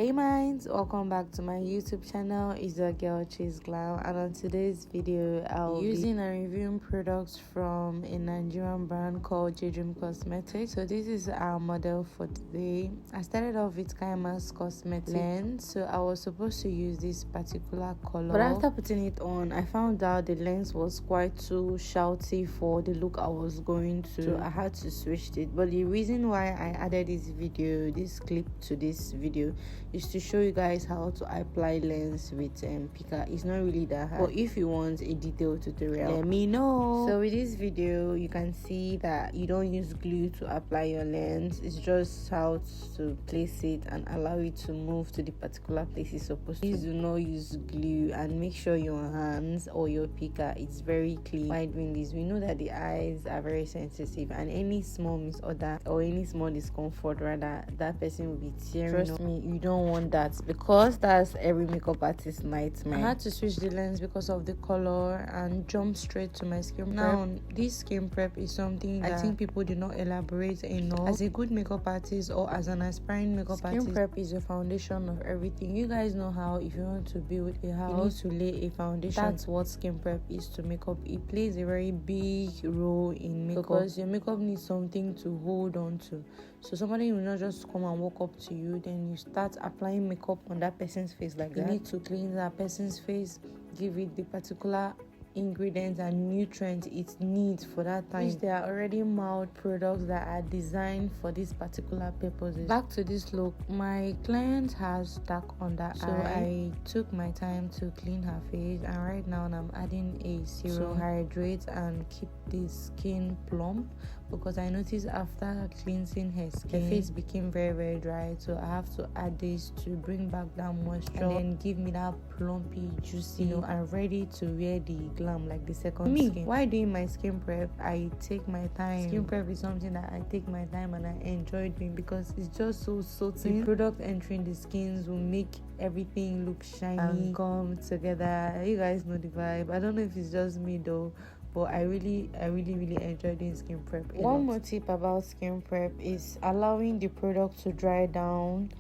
Hey minds, welcome back to my YouTube channel. It's your girl Chase Glam, and on today's video I'll be using and reviewing products from a Nigerian brand called Jaydrims Cosmetics. So this is our model for today. I started off with Kaima's Cosmetic lens, so I was supposed to use this particular color, but after putting it on I found out the lens was quite too shouty for the look I was going to, so I had to switch it. But the reason why I added this clip to this video is to show you guys how to apply lens with picker. It's not really that hard, but if you want a detailed tutorial, let me know. So with this video you can see that you don't use glue to apply your lens. It's just how to place it and allow it to move to the particular place it's supposed to. Please do not use glue, and make sure your hands or your picker is very clean while doing this. We know that the eyes are very sensitive, and any small misorder or any small discomfort, rather, that person will be tearing. Trust me, you don't want that, because that's every makeup artist's nightmare. I had to switch the lens because of the color and jump straight to my skin prep. Now this skin prep is something that I think people do not elaborate enough. As a good makeup artist or as an aspiring makeup artist, skin prep is the foundation of everything. You guys know how if you want to build a house, you need to lay a foundation. That's what skin prep is to makeup. It plays a very big role in makeup because your makeup needs something to hold on to. So somebody will not just come and walk up to you, then you start applying makeup on that person's face like that. You need to clean that person's face, give it the particular ingredients and nutrients it needs for that time. Which there are already mild products that are designed for this particular purposes. Back to this look, my client has dark under eye, so I took my time to clean her face, and right now I'm adding a serum to hydrate and keep the skin plump, because I noticed after cleansing her skin, her face became very dry. So I have to add this to bring back that moisture and then give me that plumpy, juicy, and ready to wear the glam like the second skin. While doing my skin prep, I take my time. Skin prep is something that I take my time and I enjoy doing because it's just so subtle. The product entering the skins will make everything look shiny and come together. You guys know the vibe. I don't know if it's just me though, but I really enjoy doing skin prep. One more tip about skin prep is allowing the product to dry down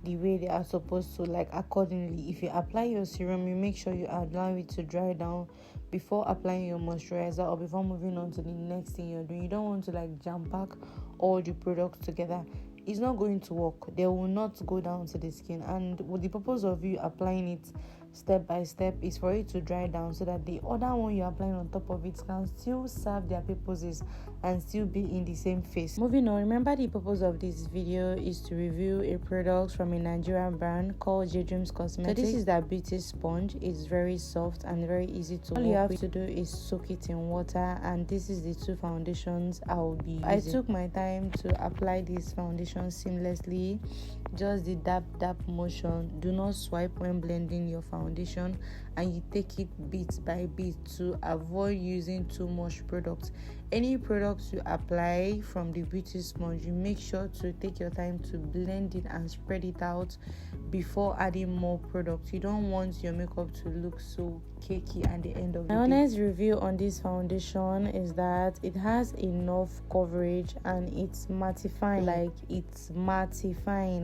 the way they are supposed to, like accordingly. If you apply your serum, you make sure you allow it to dry down before applying your moisturizer or before moving on to the next thing you're doing. You don't want to like jam pack all the products together. It's not going to work. They will not go down to the skin, and with the purpose of you applying it step by step is for it to dry down so that the other one you're applying on top of it can still serve their purposes and still be in the same face. Moving on, remember the purpose of this video is to review a product from a Nigerian brand called Jaydrims Cosmetics. So this is that beauty sponge. It's very soft and very easy to work with. All you have to do is soak it in water, and this is the two foundations I will be using. I took my time to apply this foundation seamlessly, just the dab motion. Do not swipe when blending your foundation, and you take it bit by bit to avoid using too much product. Any products you apply from the beauty sponge, you make sure to take your time to blend it and spread it out before adding more product. You don't want your makeup to look so cakey at the end of the day. My honest review on this foundation is that it has enough coverage and it's mattifying,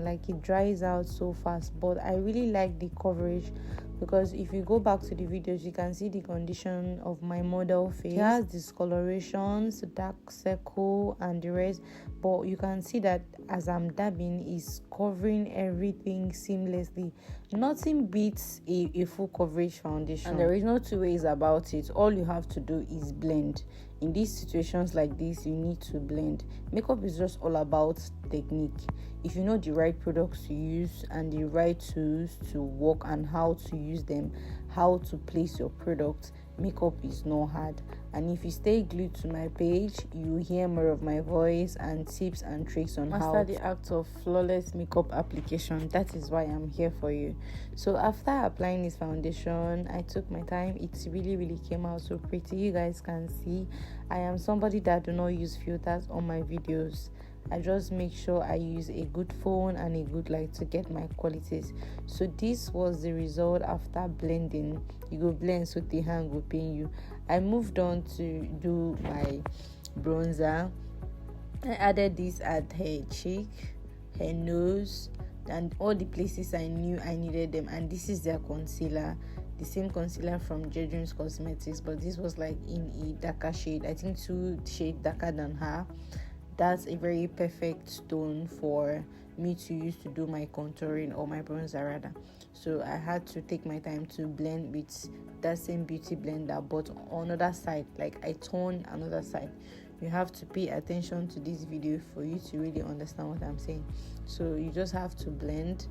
like it dries out so fast. But I really like the coverage, because if you go back to the videos, you can see the condition of my model face. It has discolorations, dark circle and the rest, but you can see that as I'm dabbing, is covering everything seamlessly. Nothing beats a full coverage foundation, and there is no two ways about it. All you have to do is blend. In these situations like this, you need to blend. Makeup is just all about technique. If you know the right products to use and the right tools to work and how to use them, how to place your product, makeup is not hard. And if you stay glued to my page, you hear more of my voice and tips and tricks on how to master the act of flawless makeup application. That is why I'm here for you. So after applying this foundation, I took my time. It really came out so pretty. You guys can see I am somebody that do not use filters on my videos. I just make sure I use a good phone and a good light to get my qualities. So this was the result after blending. You go blend so the hand will pain you. I moved on to do my bronzer. I added this at her cheek, her nose, and all the places I knew I needed them. And this is their concealer, the same concealer from Jaydrims Cosmetics, but this was like in a darker shade, I think 2 shades darker than her. That's a very perfect tone for me to use to do my contouring or my bronzer rather. So I had to take my time to blend with that same beauty blender, but on another side, like I turned another side. You have to pay attention to this video for you to really understand what I'm saying. So you just have to blend.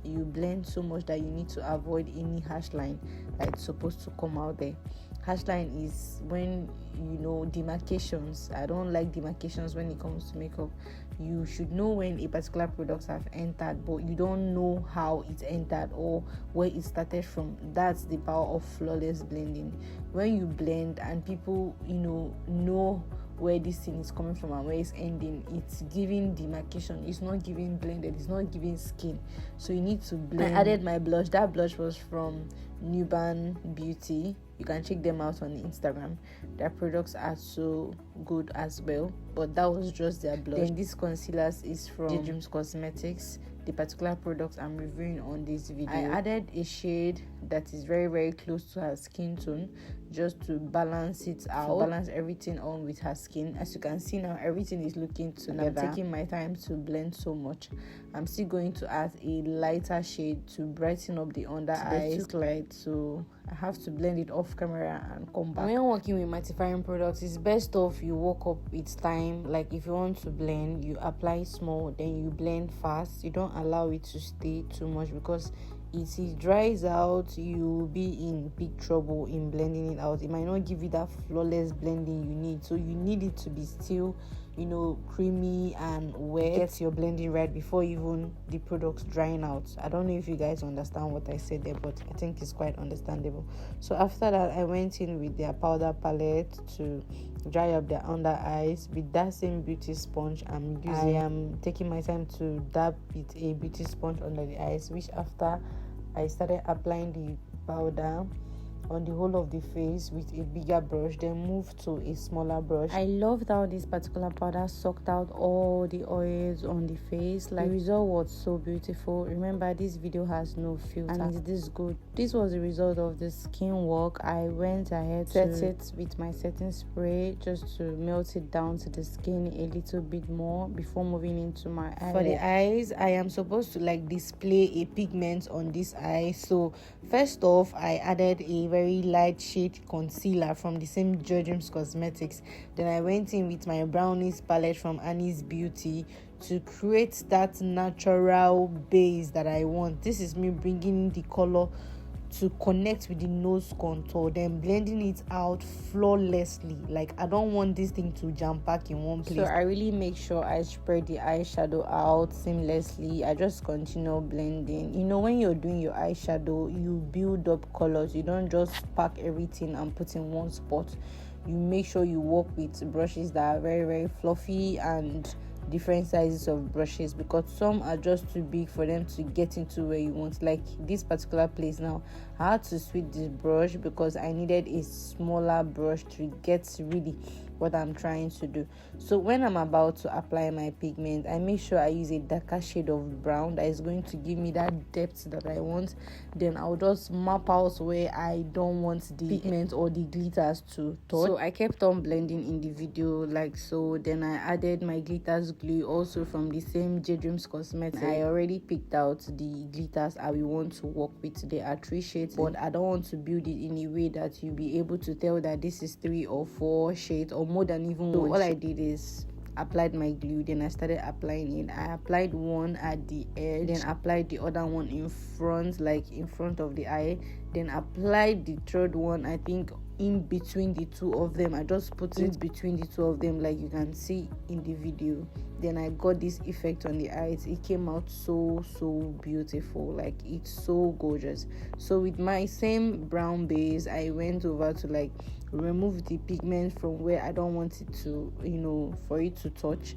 You blend so much that you need to avoid any harsh line that's supposed to come out there. Harsh line is when, you know, demarcations. I don't like demarcations when it comes to makeup. You should know when a particular product have entered, but you don't know how it entered or where it started from. That's the power of flawless blending. When you blend and people, you know where this thing is coming from and where it's ending, it's giving demarcation. It's not giving blended, it's not giving skin. So you need to blend. I added my blush. That blush was from Newborn Beauty. You can check them out on Instagram. Their products are so good as well, but that was just their blush. Then this concealer is from Jaydrims Cosmetics, the particular product I'm reviewing on this video. I added a shade that is very, very close to her skin tone, just to balance it out, balance everything on with her skin. As you can see now, everything is looking together. I'm taking my time to blend so much. I'm still going to add a lighter shade to brighten up the under eyes. Too light, so I have to blend it off camera and come back. When working with mattifying products, it's best off you work up its time. Like if you want to blend, you apply small, then you blend fast. You don't allow it to stay too much, because if it dries out, you'll be in big trouble in blending it out. It might not give you that flawless blending you need. So you need it to be still, creamy and wet. Get your blending right before even the products drying out. I don't know if you guys understand what I said there, but I think it's quite understandable. So after that, I went in with their powder palette to dry up their under eyes with that same beauty sponge I'm using. I am taking my time to dab with a beauty sponge under the eyes, which after I started applying the powder on the whole of the face with a bigger brush, then move to a smaller brush. I loved how this particular powder sucked out all the oils on the face. Like, the result was so beautiful. Remember, this video has no filter and it is good. This was the result of the skin work. I went ahead to set it with my setting spray just to melt it down to the skin a little bit more before moving into my eye. For the eyes, I am supposed to display a pigment on this eye. So first off, I added a very light shade concealer from the same Jaydrims Cosmetics. Then I went in with my brownies palette from Annie's Beauty to create that natural base that I want. This is me bringing the color to connect with the nose contour, then blending it out flawlessly. Like, I don't want this thing to jam pack in one place. So I really make sure I spread the eyeshadow out seamlessly. I just continue blending. When you're doing your eyeshadow, you build up colors. You don't just pack everything and put in one spot. You make sure you work with brushes that are very, very fluffy and different sizes of brushes, because some are just too big for them to get into where you want. Like this particular place now, I had to switch this brush because I needed a smaller brush to get really what I'm trying to do. So when I'm about to apply my pigment, I make sure I use a darker shade of brown that is going to give me that depth that I want. Then I'll just map out where I don't want the pigment or the glitters to touch. So I kept on blending in the video like so. Then I added my glitters glue also from the same Jaydrims Cosmetics. I already picked out the glitters I will want to work with. There are 3 shades, but I don't want to build it in a way that you'll be able to tell that this is 3 or 4 shades or more than even one. So all I did is applied my glue, then I started applying it. I applied one at the edge, then applied the other one in front, like in front of the eye, then applied the third one, I think in between the two of them. I just put it between the two of them like you can see in the video. Then I got this effect on the eyes. It came out so beautiful. Like, it's so gorgeous. So with my same brown base, I went over to remove the pigment from where I don't want it to, for it to touch.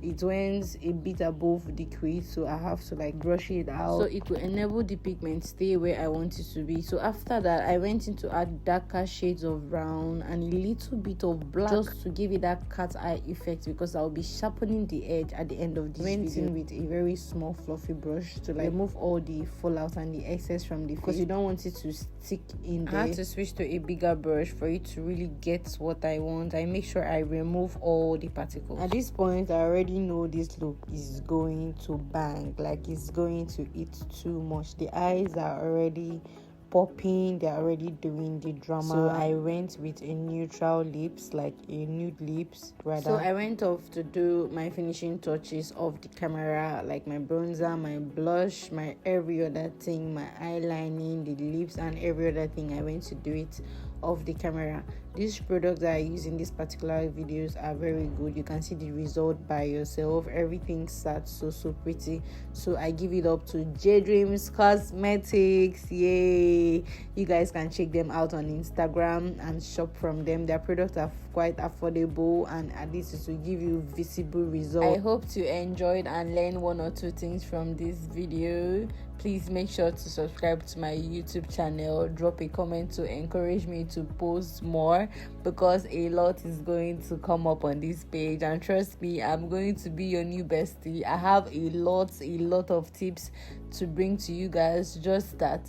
it went a bit above the crease, so I have to like brush it out so it will enable the pigment stay where I want it to be. So after that, I went into add darker shades of brown and a little bit of black just to give it that cat eye effect, because I'll be sharpening the edge at the end of this video. Went in with a very small fluffy brush to like remove all the fallout and the excess from the face, because you don't want it to stick in there. I had to switch to a bigger brush for it to really get what I want. I make sure I remove all the particles. At this point, I already know this look is going to bang, like it's going to eat too much. The eyes are already popping, they're already doing the drama. So I went with a neutral lips, like a nude lips rather. So I went off to do my finishing touches of the camera, like my bronzer, my blush, my every other thing, my eyelining, the lips, and every other thing. I went to do it off the camera. These products that I use in these particular videos are very good. You can see the result by yourself. Everything starts so pretty. So I give it up to Jaydrims Cosmetics. Yay! You guys can check them out on Instagram and shop from them. Their products are quite affordable, and at least it will give you visible results. I hope you enjoyed and learned one or two things from this video. Please make sure to subscribe to my YouTube channel. Drop a comment to encourage me to post more, because a lot is going to come up on this page, and trust me, I'm going to be your new bestie. I have a lot of tips to bring to you guys. Just that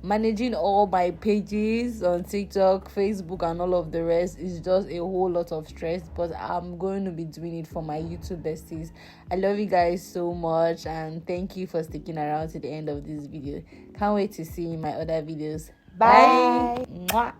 managing all my pages on TikTok, Facebook, and all of the rest is just a whole lot of stress, but I'm going to be doing it for my YouTube besties. I love you guys so much, and thank you for sticking around to the end of this video. Can't wait to see you in my other videos. Bye. Mwah.